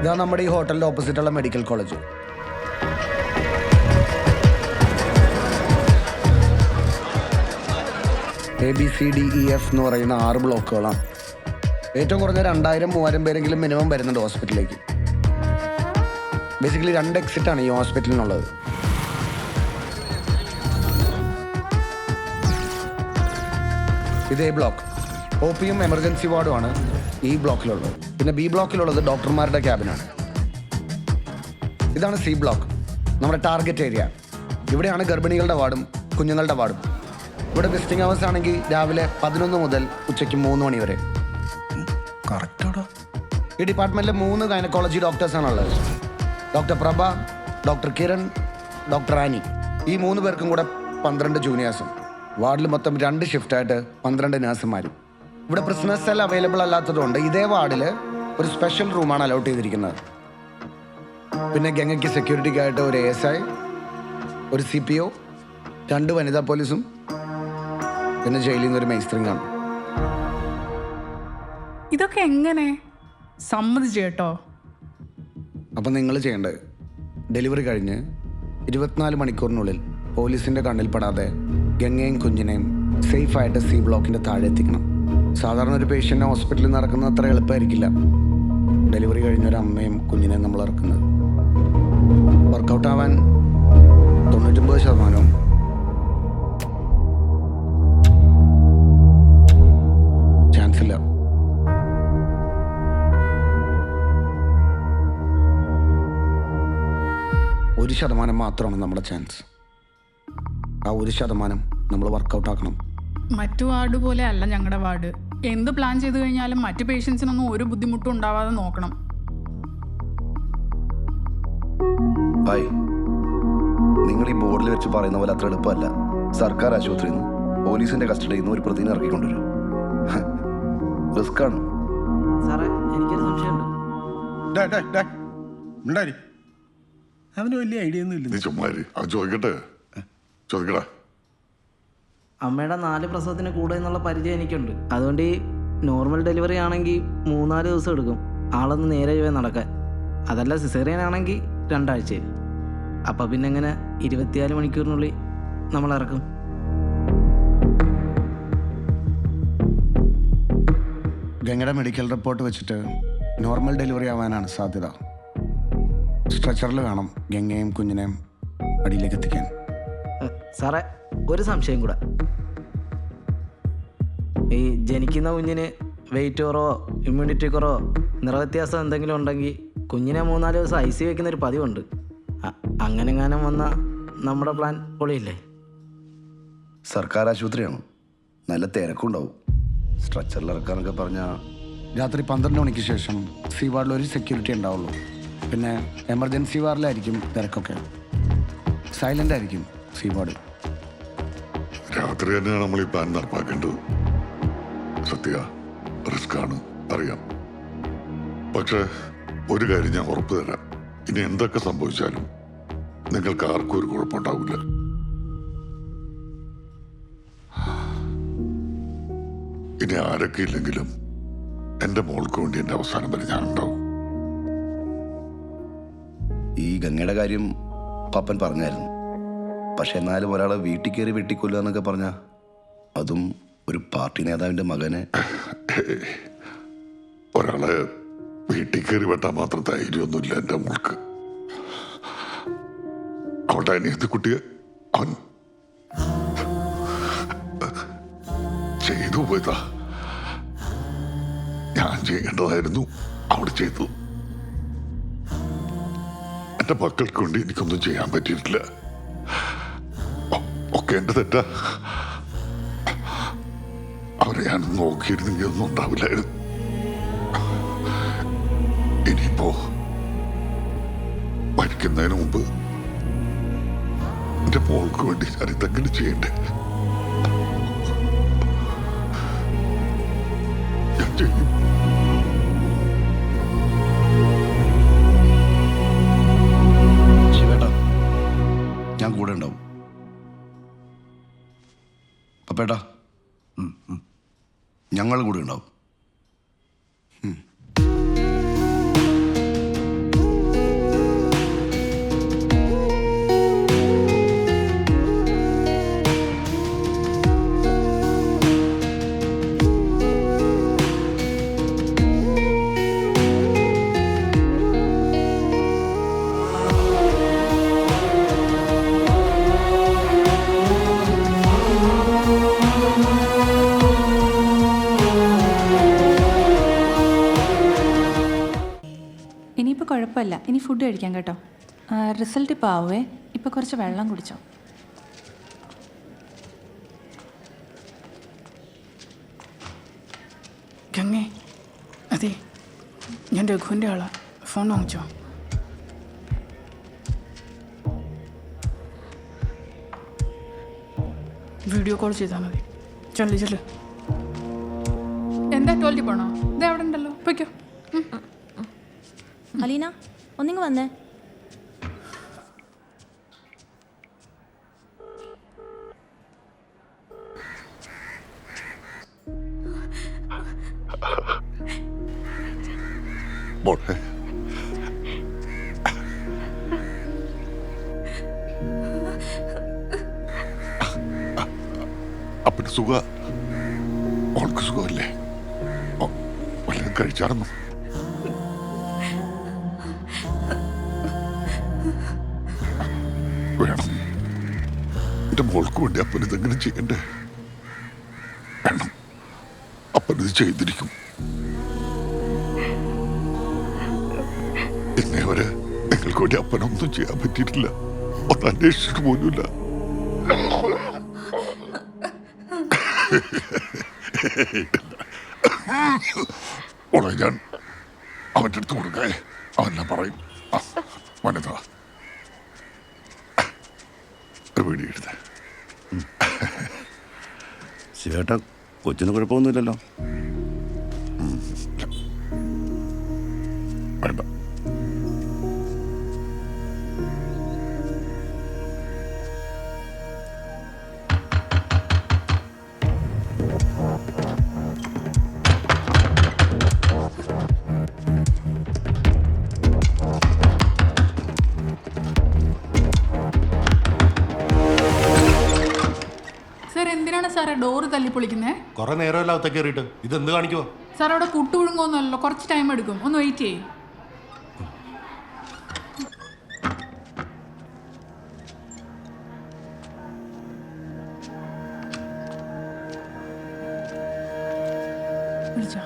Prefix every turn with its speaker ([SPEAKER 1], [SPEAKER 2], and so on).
[SPEAKER 1] ഇതാണ് നമ്മുടെ ഈ ഹോട്ടലിൻ്റെ ഓപ്പോസിറ്റുള്ള മെഡിക്കൽ കോളേജ്. ABCDEF എന്ന് പറയുന്ന 6 ബ്ലോക്കുകളാണ്. ഏറ്റവും കുറഞ്ഞ 2000-3000 പേരെങ്കിലും മിനിമം വരുന്നുണ്ട് ഹോസ്പിറ്റലിലേക്ക്. ബേസിക്കലി 2 എക്സിറ്റാണ് ഈ ഹോസ്പിറ്റലിനുള്ളത്. ഇത് A ബ്ലോക്ക്. OPയും എമർജൻസി വാർഡുമാണ് ഈ ബ്ലോക്കിലുള്ളത്. പിന്നെ B ബ്ലോക്കിലുള്ളത് ഡോക്ടർമാരുടെ ക്യാബിനാണ്. ഇതാണ് C ബ്ലോക്ക്, നമ്മുടെ ടാർഗറ്റ് ഏരിയ. ഇവിടെയാണ് ഗർഭിണികളുടെ വാർഡും കുഞ്ഞുങ്ങളുടെ വാർഡും. ഇവിടെ വിസിറ്റിംഗ് അവേഴ്സ് ആണെങ്കിൽ രാവിലെ 11 മുതൽ ഉച്ചയ്ക്ക് 3 മണി വരെ.
[SPEAKER 2] കറക്റ്റാടാ.
[SPEAKER 1] ഈ ഡിപ്പാർട്ട്മെൻറ്റിൽ 3 ഗൈനക്കോളജി ഡോക്ടേഴ്സാണുള്ളത്. ഡോക്ടർ പ്രഭ, ഡോക്ടർ കിരൺ, ഡോക്ടർ ആനി. ഈ 3 പേർക്കും കൂടെ 12 ജൂനിയേഴ്സും. വാർഡിൽ മൊത്തം 2 ഷിഫ്റ്റായിട്ട് 12 നഴ്സുമാരും. ഇവിടെ പ്രിസണേഴ്സ് സെൽ അവൈലബിൾ അല്ലാത്തതുകൊണ്ട് ഇതേ വാർഡിൽ ഒരു സ്പെഷ്യൽ റൂമാണ് അലോട്ട് ചെയ്തിരിക്കുന്നത്. പിന്നെ ഗംഗയ്ക്ക് സെക്യൂരിറ്റിക്കായിട്ട് ഒരു ASI, ഒരു CPO, 2 വനിതാ പോലീസും പിന്നെ ജയിലിൽ നിന്ന് ഒരു മേസ്ത്രിയും കാണും.
[SPEAKER 3] ഇതൊക്കെ എങ്ങനെ സമ്മതിച്ചു കേട്ടോ?
[SPEAKER 1] അപ്പം നിങ്ങൾ ചെയ്യേണ്ടത് ഡെലിവറി കഴിഞ്ഞ് 24 മണിക്കൂറിനുള്ളിൽ പോലീസിൻ്റെ കണ്ണിൽപ്പെടാതെ ഗംഗയും കുഞ്ഞിനെയും സേഫായിട്ട് C ബ്ലോക്കിൻ്റെ താഴെ എത്തിക്കണം. സാധാരണ ഒരു പേഷ്യൻ്റ് ഹോസ്പിറ്റലിൽ നടക്കുന്നത് അത്ര എളുപ്പമായിരിക്കില്ല. ഡെലിവറി കഴിഞ്ഞൊരു അമ്മയും കുഞ്ഞിനെയും നമ്മൾ ഇറക്കുന്നത്. വർക്കൗട്ട് ആവാൻ 99% ചാൻസ് ഇല്ല. ഒരു 1% മാത്രമാണ് നമ്മുടെ ചാൻസ്. ആ 1% നമ്മൾ വർക്കൗട്ട് ആക്കണം.
[SPEAKER 3] മറ്റു വാർഡ് പോലെ അല്ല ഞങ്ങളുടെ വാർഡ്. എന്ത് പ്ലാൻ ചെയ്ത് കഴിഞ്ഞാലും മറ്റു പേഷ്യൻസിനൊന്നും ഒരു ബുദ്ധിമുട്ടും ഉണ്ടാവാതെ നോക്കണം.
[SPEAKER 2] ഹായ്, നിങ്ങൾ ഈ ബോർഡിൽ വെച്ച് പറയുന്ന പോലെ അത്ര എളുപ്പമല്ല. സർക്കാർ ആശുപത്രിയിൽ നിന്ന് പോലീസിന്റെ കസ്റ്റഡിയിൽ നിന്ന് ഒരു പ്രതിനെ ഇറക്കിക്കൊണ്ടുവരും. റിസ്ക് ആണ്.
[SPEAKER 4] സാറേ, എനിക്കൊരു സംശയമുണ്ട്.
[SPEAKER 5] അവന് വലിയ ഐഡിയ ഒന്നും ഇല്ല.
[SPEAKER 6] നീ ചുമ്മാരി, അത് ചോദിക്കട്ടെ. ചോദിക്കടാ.
[SPEAKER 4] അമ്മയുടെ 4 പ്രസവത്തിന് കൂടെ എന്നുള്ള പരിചയം എനിക്കുണ്ട്. അതുകൊണ്ട് ഈ നോർമൽ ഡെലിവറി ആണെങ്കിൽ 3-4 ദിവസം എടുക്കും ആളൊന്ന് നേരെ ചൊവ്വേ നടക്കാൻ. അതല്ല സിസേറിയൻ ആണെങ്കിൽ 2 ആഴ്ച. അപ്പം പിന്നെ എങ്ങനെ 24 മണിക്കൂറിനുള്ളിൽ നമ്മൾ ഇറക്കും?
[SPEAKER 1] ഗംഗയുടെ മെഡിക്കൽ റിപ്പോർട്ട് വെച്ചിട്ട് നോർമൽ ഡെലിവറി ആവാനാണ് സാധ്യത. സ്ട്രെച്ചറിൽ വേണം ഗംഗയും കുഞ്ഞിനെയും അടിയിലേക്ക് എത്തിക്കാൻ.
[SPEAKER 4] സാറേ, ഒരു സംശയം കൂടെ. ഈ ജനിക്കുന്ന കുഞ്ഞിന് വെയിറ്റ് കുറവോ ഇമ്മ്യൂണിറ്റി കുറവോ നിറവ്യത്യാസം എന്തെങ്കിലും ഉണ്ടെങ്കിൽ കുഞ്ഞിനെ 3-4 ദിവസം IC വയ്ക്കുന്നൊരു പതിവുണ്ട്. അങ്ങനെങ്ങാനും വന്നാൽ നമ്മുടെ പ്ലാൻ പൊളിയില്ലേ?
[SPEAKER 2] സർക്കാർ ആശുപത്രിയാണ്, നല്ല തിരക്കുണ്ടാവും. സ്ട്രക്ചറിൽ ഇറക്കാന്നൊക്കെ പറഞ്ഞാൽ
[SPEAKER 1] രാത്രി 12 മണിക്ക് ശേഷം C വാർഡിൽ ഒരു സെക്യൂരിറ്റി ഉണ്ടാവുള്ളൂ. പിന്നെ എമർജൻസി വാർഡിലായിരിക്കും തിരക്കൊക്കെ. സൈലൻ്റ് ആയിരിക്കും C വാർഡിൽ.
[SPEAKER 6] രാത്രി തന്നെയാണ് നമ്മൾ ഈ പ്ലാൻ നടപ്പാക്കേണ്ടത്. സത്യ റിസ്ക് ആണ്, അറിയാം. പക്ഷെ ഒരു കാര്യം ഞാൻ ഉറപ്പ് തരാം, ഇനി എന്തൊക്കെ സംഭവിച്ചാലും നിങ്ങൾക്ക് ആർക്കും ഒരു കുഴപ്പമുണ്ടാവില്ല. ഇനി ആരൊക്കെ ഇല്ലെങ്കിലും എൻ്റെ മോൾക്ക് വേണ്ടി എൻ്റെ അവസാനം വരെ ഞാനുണ്ടാവും.
[SPEAKER 2] ഈ ഗംഗയുടെ കാര്യം പപ്പൻ പറഞ്ഞായിരുന്നു. പക്ഷെ എന്നാലും ഒരാളെ വീട്ടിൽ കയറി വെട്ടിക്കൊല്ലുക എന്നൊക്കെ പറഞ്ഞാൽ, അതും ഒരു പാർട്ടി നേതാവിൻ്റെ മകനെ.
[SPEAKER 6] ഒരാളെ വീട്ടിൽ കയറി വെട്ടാൻ മാത്രം ധൈര്യമൊന്നുമില്ല എൻ്റെ മോൾക്ക്. അവളുടെ അനിയത്തി കുട്ടിയെ അവൻ ചെയ്തു പോയതാ. ഞാൻ ചെയ്യേണ്ടതായിരുന്നു അവിടെ ചെയ്തു. എൻ്റെ മക്കൾക്ക് വേണ്ടി എനിക്കൊന്നും ചെയ്യാൻ പറ്റിയിട്ടില്ല. ഒക്കെ എൻ്റെ തെറ്റാ. അവരെ ഞാൻ നോക്കിയിരുന്നെങ്കിൽ ഒന്നും ഉണ്ടാവില്ലായിരുന്നു. ഇനിയിപ്പോ മരിക്കുന്നതിന് മുമ്പ് എന്റെ മോൾക്ക് വേണ്ടി ഞാൻ ഇതെങ്ങനെ ചെയ്യണ്ടേ? ഞാൻ ചെയ്യും.
[SPEAKER 2] ശിവേട്ടാ, ഞാൻ കൂടെ ഉണ്ടാവും. പപ്പേട്ടാ, ഞങ്ങൾ കൂടെ ഉണ്ടാവും.
[SPEAKER 7] കുഴപ്പമില്ല, ഇനി ഫുഡ് കഴിക്കാം കേട്ടോ. റിസൾട്ട് ഇപ്പോൾ ആവുമേ. ഇപ്പോൾ കുറച്ച് വെള്ളം കുടിച്ചോ.
[SPEAKER 3] ഗംഗേ, അതെ, ഞാൻ രഘുവിൻ്റെ ആളാ. ഫോൺ വാങ്ങിച്ചോ. വീഡിയോ കോൾ ചെയ്താൽ മതി. ചെല്ലു ചെല്ലു. എന്താ ടോയ്ലറ്റിൽ പോണോ? ഇത് അവിടെ ഉണ്ടല്ലോ, പൊയ്ക്കോ.
[SPEAKER 8] അലീന, ഒന്നിങ്ങ് വന്നേ.
[SPEAKER 6] മോളെ, അപ്പന് സുഖ? മോൾക്ക് സുഖമല്ലേ? വല്ലതും കഴിച്ചായിരുന്നു? വേണം. എന്റെ മോൾക്ക് വേണ്ടി അപ്പൻ ഇതെങ്ങനെ ചെയ്യണ്ടേ? വേണം. അപ്പൻ ഇത് ചെയ്തിരിക്കും. ഇന്നേ വരെ നിങ്ങൾക്ക് വേണ്ടി അപ്പനൊന്നും ചെയ്യാൻ പറ്റിയിട്ടില്ല. ഒന്ന് അന്വേഷിച്ചിട്ട് പോലുമില്ല. ഓളെ ഞാൻ അവൻ്റെ അടുത്ത് കൊടുക്കേ. അവനെല്ലാം പറയും. വനിത ഒരു വീഡിയോ എടുത്തേ.
[SPEAKER 9] ശിവേട്ടാ, കൊച്ചിന് കുഴപ്പമൊന്നുമില്ലല്ലോ?
[SPEAKER 6] വേണ്ട.
[SPEAKER 3] സാർ എന്തിനാണ് സാറേ ഡോറ് തല്ലി പൊളിക്കുന്നേ?
[SPEAKER 5] കുറെ നേരമല്ല അകത്തേക്ക് കയറിയിട്ട് ഇതെന്ത് കാണിക്കുവോ?
[SPEAKER 3] സാർ അവിടെ പുട്ടുപുഴുങ്ങൊന്നുമല്ലോ, കുറച്ച് ടൈം എടുക്കും. ഒന്ന് വെയിറ്റ് ചെയ്യ്. വിളിച്ചോ.